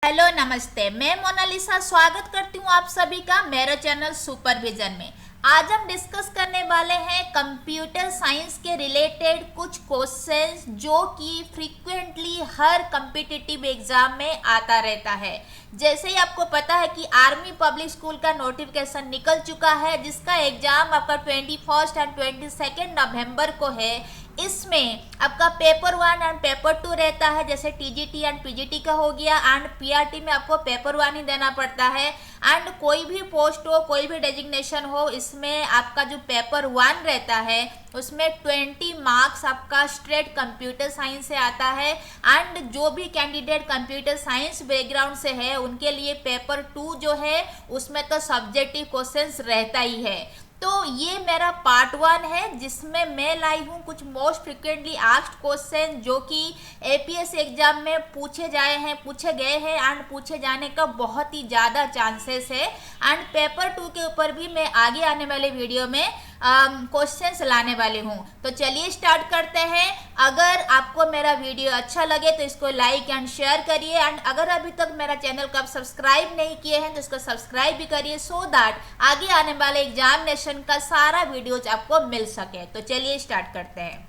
Hello नमस्ते, मैं Mona Lisa स्वागत करती हूँ आप सभी का मेरे चैनल सुपरविजन में। आज हम डिस्कस करने वाले हैं कंप्यूटर साइंस के रिलेटेड कुछ क्वेश्चंस जो कि फ्रीक्वेंटली हर कम्पिटिटिव एग्जाम में आता रहता है। जैसे ही आपको पता है कि आर्मी पब्लिक स्कूल का नोटिफिकेशन निकल चुका है जिसका एग्जाम आपका 21 एंड 22 नवंबर को है। इसमें आपका पेपर 1 एंड पेपर 2 रहता है, जैसे टीजीटी एंड पीजीटी का हो गया, एंड पीआरटी में आपको पेपर 1 ही देना पड़ता है। एंड कोई भी पोस्ट हो, कोई भी डेजिग्नेशन हो, इसमें आपका जो पेपर 1 रहता है उसमें 20 मार्क्स आपका स्ट्रेट कंप्यूटर साइंस से आता है। एंड जो भी कैंडिडेट कंप्यूटर साइंस बैकग्राउंड से है उनके लिए पेपर 2 जो है उसमें तो सब्जेक्टिव क्वेश्चंस रहता ही है। तो ये मेरा पार्ट 1 है जिसमें मैं लाई हूँ कुछ मोस्ट फ्रिक्वेंटली आस्क्ड क्वेश्चन जो कि एपीएससी एग्जाम में पूछे गए हैं एंड पूछे जाने का बहुत ही ज़्यादा चांसेस है। एंड पेपर 2 के ऊपर भी मैं आगे आने वाले वीडियो में क्वेश्चंस लाने वाली हूँ। तो चलिए स्टार्ट करते हैं। अगर आपको मेरा वीडियो अच्छा लगे तो इसको लाइक एंड शेयर करिए, एंड अगर अभी तक मेरा चैनल को आप सब्सक्राइब नहीं किए हैं तो इसको सब्सक्राइब भी करिए सो दैट आगे आने वाले एग्जामिनेशन का सारा वीडियोज आपको मिल सके। तो चलिए स्टार्ट करते हैं।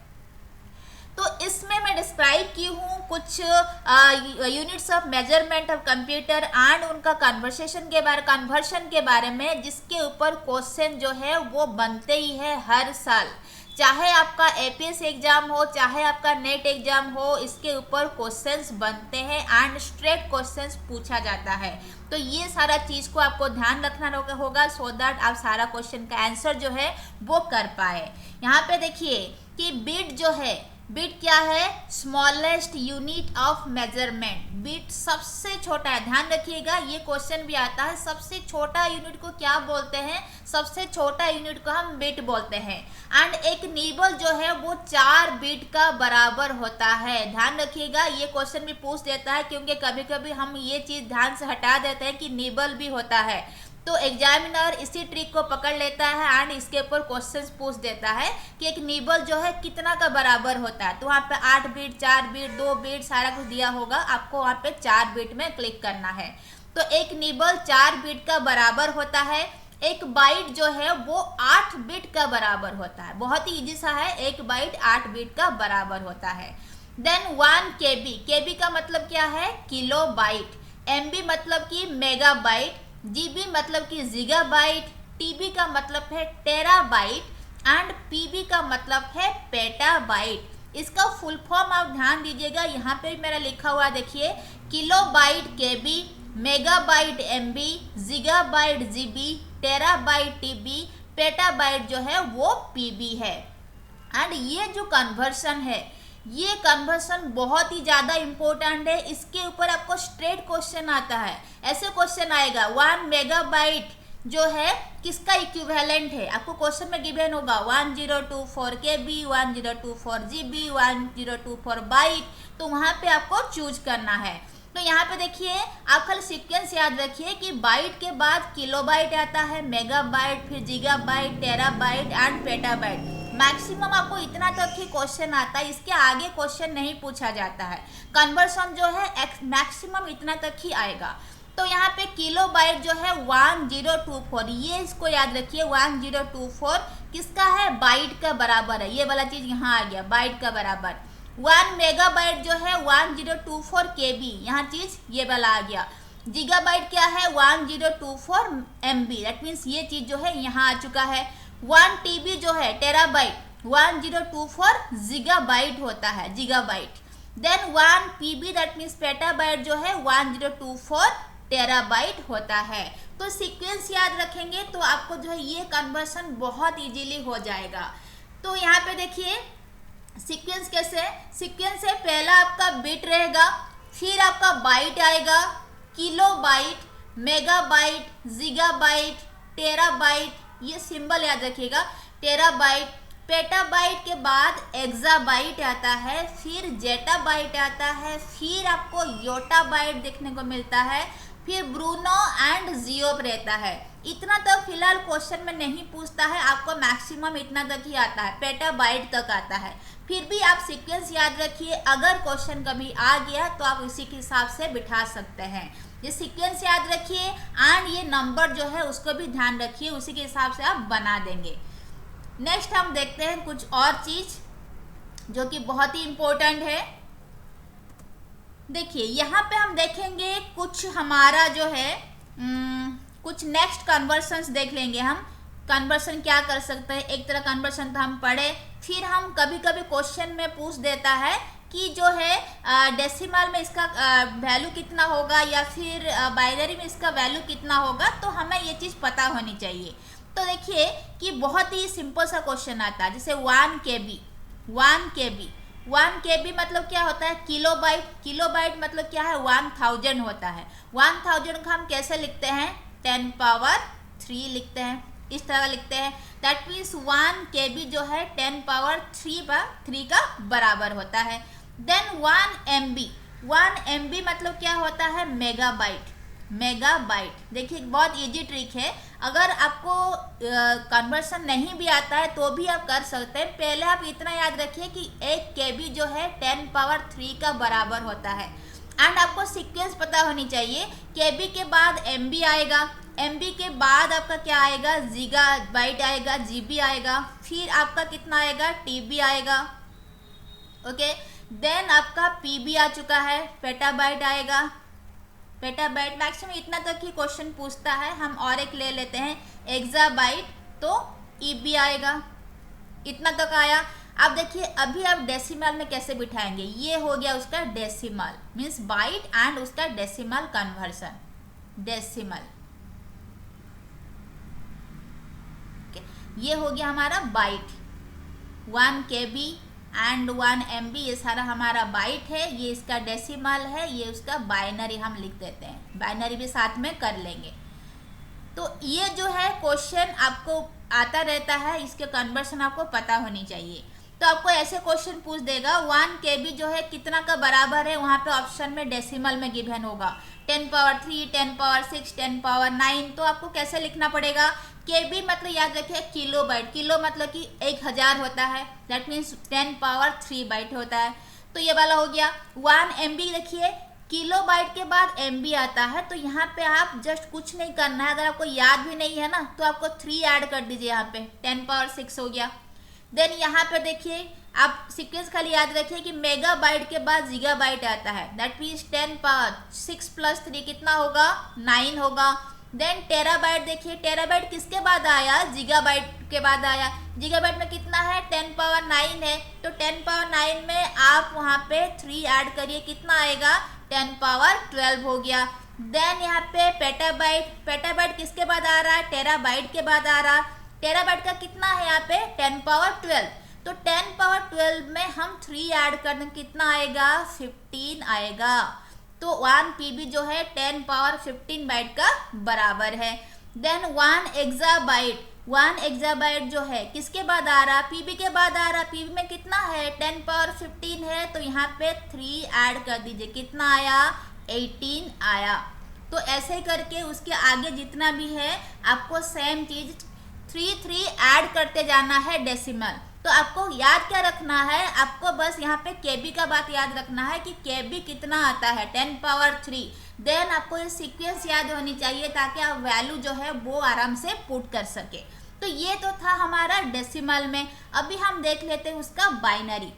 तो इसमें मैं डिस्क्राइब की हूँ कुछ units of measurement of computer and उनका कन्वर्शन के बारे में, जिसके ऊपर क्वेश्चन जो है वो बनते ही है हर साल। चाहे आपका एपीएससी एग्जाम हो, चाहे आपका नेट एग्जाम हो, इसके ऊपर क्वेश्चंस बनते हैं एंड स्ट्रेट क्वेश्चंस पूछा जाता है। तो ये सारा चीज़ को आपको ध्यान रखना होगा सो दैट आप सारा क्वेश्चन का आंसर जो है वो कर पाए। यहाँ पे देखिए कि बिट जो है, बिट क्या है? Smallest unit of measurement. Bit सबसे छोटा है, ध्यान रखिएगा ये क्वेश्चन भी आता है। सबसे छोटा यूनिट को क्या बोलते हैं? सबसे छोटा यूनिट को हम बिट बोलते हैं। एंड एक निबल जो है वो 4 बिट का बराबर होता है। ध्यान रखिएगा ये क्वेश्चन भी पूछ देता है क्योंकि कभी कभी हम ये चीज़ ध्यान से हटा देते हैं कि निबल भी होता है। तो एग्जामिनर इसी ट्रिक को पकड़ लेता है एंड इसके ऊपर क्वेश्चंस पूछ देता है कि एक निबल जो है कितना का बराबर होता है। तो वहाँ पे 8 बिट, 4 बिट, 2 बिट सारा कुछ दिया होगा, आपको वहाँ पे 4 बिट में क्लिक करना है। तो एक निबल 4 बिट का बराबर होता है। एक बाइट जो है वो 8 बिट का बराबर होता है। बहुत ही इजी सा है, एक बाइट 8 बिट का बराबर होता है। देन 1 केबी, केबी का मतलब क्या है? Kilo byte. एमबी मतलब कि मेगा बाइट। जीबी मतलब कि जीगाबाइट। टीबी का मतलब है टेराबाइट एंड पीबी का मतलब है पेटाबाइट। इसका फुल फॉर्म आप ध्यान दीजिएगा, यहाँ पे मेरा लिखा हुआ देखिए, kilobyte KB, megabyte MB, gigabyte GB, terabyte TB, petabyte जो है वो पीबी है। एंड ये जो कन्वर्सन है, ये कन्वर्सन बहुत ही ज़्यादा इम्पोर्टेंट है। इसके ऊपर आपको स्ट्रेट क्वेश्चन आता है। ऐसे क्वेश्चन आएगा 1 मेगाबाइट जो है किसका इक्विवेलेंट है? आपको क्वेश्चन में गिवन होगा 1024 KB, 1024 GB, 1024 बाइट। तो वहाँ पे आपको चूज करना है। तो यहाँ पे देखिए आप खाली सीक्वेंस याद रखिए कि बाइट के बाद किलोबाइट आता है, मेगाबाइट, फिर gigabyte, terabyte and petabyte. Maximum आपको इतना तक ही क्वेश्चन आता है, इसके आगे क्वेश्चन नहीं पूछा जाता है। कन्वर्सन जो है मैक्सिमम इतना तक ही आएगा। तो यहाँ पे किलोबाइट जो है 1024, ये इसको याद रखिए 1024 किसका है? बाइट का बराबर है। ये वाला चीज यहाँ आ गया, बाइट का बराबर। 1 मेगाबाइट जो है 1024 KB, यहाँ चीज ये वाला आ गया। जीगाबाइट क्या है? 1024 MB। दैट मीन्स ये चीज जो है यहाँ आ चुका है। 1 TB जो है टेराबाइट 1024 जीगाबाइट होता है, gigabyte. Then 1 PB that means petabyte जो है 1024 टेराबाइट होता है। तो सीक्वेंस याद रखेंगे तो आपको जो है ये कन्वर्सन बहुत इजीली हो जाएगा। तो यहाँ पे देखिए सीक्वेंस कैसे? सीक्वेंस है, पहला आपका बिट रहेगा, फिर आपका बाइट आएगा, किलोबाइट, मेगाबाइट, जीगाबाइट, टेराबाइट, ये सिंबल याद रखिएगा, टेराबाइट। पेटाबाइट के बाद एक्साबाइट आता है, फिर जेटाबाइट आता है, फिर आपको योटाबाइट देखने को मिलता है, फिर ब्रूनो एंड जियोब रहता है। इतना तक फिलहाल क्वेश्चन में नहीं पूछता है, आपको मैक्सिमम इतना तक ही आता है, पेटाबाइट तक आता है। फिर भी आप सीक्वेंस याद रखिए, अगर क्वेश्चन कभी आ गया तो आप उसी के हिसाब से बिठा सकते हैं। ये सीक्वेंस याद रखिए एंड ये नंबर जो है उसको भी ध्यान रखिए, उसी के हिसाब से आप बना देंगे। नेक्स्ट हम देखते हैं कुछ और चीज जो कि बहुत ही इंपॉर्टेंट है। देखिए यहाँ पे हम देखेंगे कुछ हमारा जो है कुछ नेक्स्ट कन्वर्शंस देख लेंगे हम। कन्वर्शन क्या कर सकते हैं, एक तरह कन्वर्शन तो हम पढ़े, फिर हम कभी कभी क्वेश्चन में पूछ देता है कि जो है डेसिमल में इसका वैल्यू कितना होगा या फिर बाइनरी में इसका वैल्यू कितना होगा, तो हमें ये चीज़ पता होनी चाहिए। तो देखिए कि बहुत ही सिंपल सा क्वेश्चन आता है, जैसे 1 KB 1 KB मतलब क्या होता है, किलोबाइट। किलोबाइट मतलब क्या है, 1000 होता है। 1000 को हम कैसे लिखते हैं, 10 पावर 3 लिखते हैं, इस तरह लिखते हैं। दैट मीन्स 1 KB जो है 10 पावर 3 का बराबर होता है। देन 1 MB मतलब क्या होता है, मेगाबाइट। देखिए बहुत इजी ट्रिक है, अगर आपको कन्वर्सन नहीं भी आता है तो भी आप कर सकते हैं। पहले आप इतना याद रखिए कि 1 KB जो है 10 पावर 3 का बराबर होता है। एंड आपको सीक्वेंस पता होनी चाहिए, KB के बाद MB आएगा, MB के बाद आपका क्या आएगा, गीगाबाइट आएगा, GB आएगा, फिर आपका कितना आएगा, TB आएगा। ओके, देन आपका PB आ चुका है, पेटाबाइट आएगा। पेटाबाइट मैक्सिमम इतना तक ही क्वेश्चन पूछता है। हम और एक ले लेते हैं, एक्साबाइट, तो EB आएगा। इतना तक आया। अब देखिए अभी आप डेसिमल में कैसे बिठाएंगे, ये हो गया उसका डेसिमल, मीन्स बाइट एंड उसका डेसिमल कन्वर्सन। डेसिमल ये हो गया हमारा बाइट। 1 KB एंड 1 MB ये सारा हमारा बाइट है, ये इसका डेसिमल है, ये उसका बाइनरी हम लिख देते हैं, बाइनरी भी साथ में कर लेंगे। तो ये जो है क्वेश्चन आपको आता रहता है, इसके कन्वर्सन आपको पता होनी चाहिए। तो आपको ऐसे क्वेश्चन पूछ देगा 1 KB जो है कितना का बराबर है, वहाँ पे ऑप्शन में डेसिमल में गिवन होगा 10 पावर 3, 10 पावर 6, 10 पावर 9। तो आपको कैसे लिखना पड़ेगा, KB मतलब याद रखिए किलोबाइट, किलो मतलब कि 1000 होता है, दैट मीन्स 10 पावर 3 बाइट होता है। तो ये वाला हो गया। 1 MB देखिए किलोबाइट के बाद MB आता है, तो यहाँ पे आप जस्ट कुछ नहीं करना है, अगर आपको याद भी नहीं है ना तो आपको 3 ऐड कर दीजिए, यहाँ पे 10 पावर 6 हो गया। देन यहाँ पे देखिए आप सीक्वेंस खाली याद रखिए कि मेगाबाइट के बाद गीगाबाइट आता है, दैट मीन्स 10 पावर 6 प्लस 3 कितना होगा, 9 होगा। देन टेराबाइट देखिए, टेराबाइट किसके बाद आया, गीगाबाइट के बाद आया। गीगाबाइट में कितना है, 10 पावर 9 है, तो 10 पावर 9 में आप वहाँ पे 3 ऐड करिए, कितना आएगा, 10 पावर 12 हो गया। देन यहाँ पे पेटाबाइट, पेटाबाइट किसके बाद आ रहा है, टेराबाइट के बाद आ रहा है। टेराबाइट का कितना है यहाँ पे, 10 पावर 12, तो 10 पावर 12 में हम 3 ऐड कर दें, कितना आएगा, 15 आएगा। तो 1 PB जो है 10 पावर 15 बाइट का बराबर है। देन 1 एक्साबाइट, 1 एक्साबाइट जो है किसके बाद आ रहा, PB के बाद आ रहा। PB में कितना है, 10 पावर 15 है, तो यहाँ पे 3 ऐड कर दीजिए, कितना आया, 18 आया। तो ऐसे करके उसके आगे जितना भी है आपको सेम चीज 3 ऐड करते जाना है डेसिमल। तो आपको याद क्या रखना है, आपको बस यहाँ पे KB का बात याद रखना है कि KB कितना आता है, 10 पावर 3। देन आपको ये सीक्वेंस याद होनी चाहिए ताकि आप वैल्यू जो है वो आराम से पुट कर सके। तो ये तो था हमारा डेसिमल में। अभी हम देख लेते हैं उसका बाइनरी।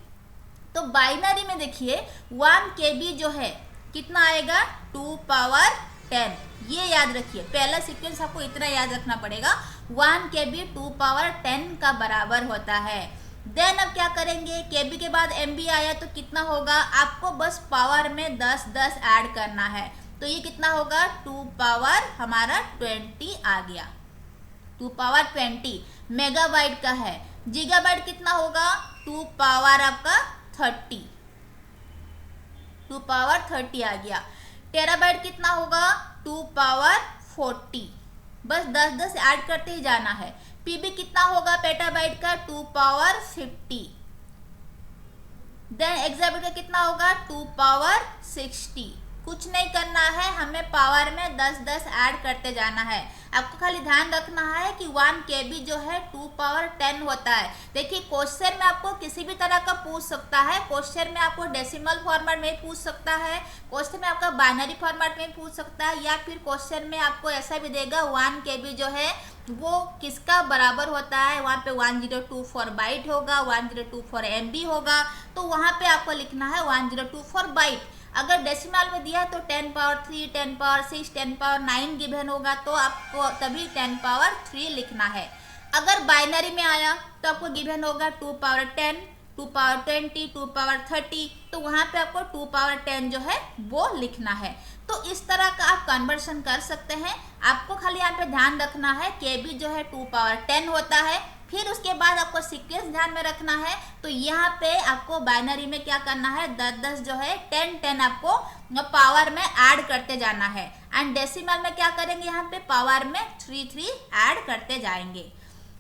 तो बाइनरी में देखिए 1 KB जो है कितना आएगा, 2 पावर 10। ये याद रखिए, पहला सीक्वेंस आपको इतना याद रखना पड़ेगा, 1 KB 2 पावर 10 का बराबर होता है। देन अब क्या करेंगे, KB के बाद MB आया तो कितना होगा, आपको बस पावर में 10 10 ऐड करना है, तो ये कितना होगा, 2 पावर हमारा 20 आ गया, 2 पावर 20 मेगाबाइट का है। गीगाबाइट कितना होगा, 2 पावर आपका 30, 2 पावर 30 आ गया। टेराबाइट कितना होगा, 2 पावर 40, बस 10 10 ऐड करते ही जाना है। PB कितना होगा पेटाबाइट का, 2 पावर 50। देन एक्साबाइट का कितना होगा, 2 पावर 60। कुछ नहीं करना है, हमें पावर में 10-10 ऐड करते जाना है। आपको खाली ध्यान रखना है कि 1 KB जो है 2 पावर 10 होता है। देखिए क्वेश्चन में आपको किसी भी तरह का पूछ सकता है, क्वेश्चन में आपको डेसिमल फॉर्मेट में पूछ सकता है, क्वेश्चन में आपका बाइनरी फॉर्मेट में पूछ सकता है, या फिर क्वेश्चन में आपको ऐसा भी देगा 1 KB जो है वो किसका बराबर होता है, वहाँ पे 1024 बाइट होगा, 1024 MB होगा, तो वहाँ पे आपको लिखना है 1024 बाइट। अगर डेसिमल में दिया तो 10 पावर 3, 10 पावर 6, 10 पावर 9 गिवन होगा, तो आपको तभी 10 पावर 3 लिखना है। अगर बाइनरी में आया तो आपको गिवन होगा 2 पावर 10, 2 पावर 20, 2 पावर 30, तो वहाँ पे आपको 2 पावर 10 जो है वो लिखना है। तो इस तरह का आप कन्वर्शन कर सकते हैं। आपको खाली यहाँ पे ध्यान रखना है KB जो है 2 पावर 10 होता है। फिर उसके बाद आपको सीक्वेंस ध्यान में रखना है, तो यहाँ पे आपको बाइनरी में क्या करना है, 10-10 जो है 10-10 आपको पावर में ऐड करते जाना है। एंड डेसिमल में क्या करेंगे, यहाँ पे पावर में 3-3 ऐड करते जाएंगे।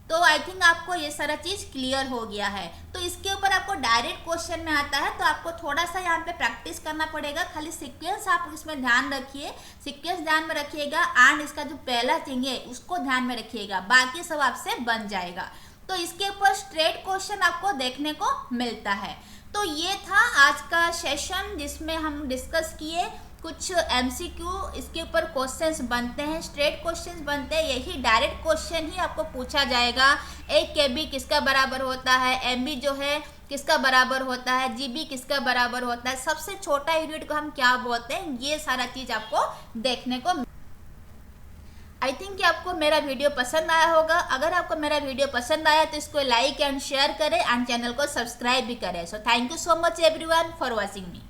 तो आई थिंक आपको ये सारा चीज़ क्लियर हो गया है। तो इसके ऊपर आपको डायरेक्ट क्वेश्चन में आता है, तो आपको थोड़ा सा यहाँ पे प्रैक्टिस करना पड़ेगा। खाली सीक्वेंस आप इसमें ध्यान रखिए, सीक्वेंस ध्यान में रखिएगा, एंड इसका जो पहला थिंग है उसको ध्यान में रखिएगा, बाकी सब आपसे बन जाएगा। तो इसके ऊपर स्ट्रेट क्वेश्चन आपको देखने को मिलता है। तो ये था आज का सेशन जिसमें हम डिस्कस किए कुछ MCQ, इसके ऊपर क्वेश्चंस बनते हैं, स्ट्रेट क्वेश्चंस बनते हैं। यही डायरेक्ट क्वेश्चन ही आपको पूछा जाएगा। 1 KB किसका बराबर होता है, MB जो है किसका बराबर होता है, GB किसका बराबर होता है, सबसे छोटा यूनिट को हम क्या बोलते हैं, ये सारा चीज़ आपको देखने को। आई थिंक कि आपको मेरा वीडियो पसंद आया होगा। अगर आपको मेरा वीडियो पसंद आया तो इसको लाइक एंड शेयर करें, एंड चैनल को सब्सक्राइब भी करें। So thank you so much everyone for watching me.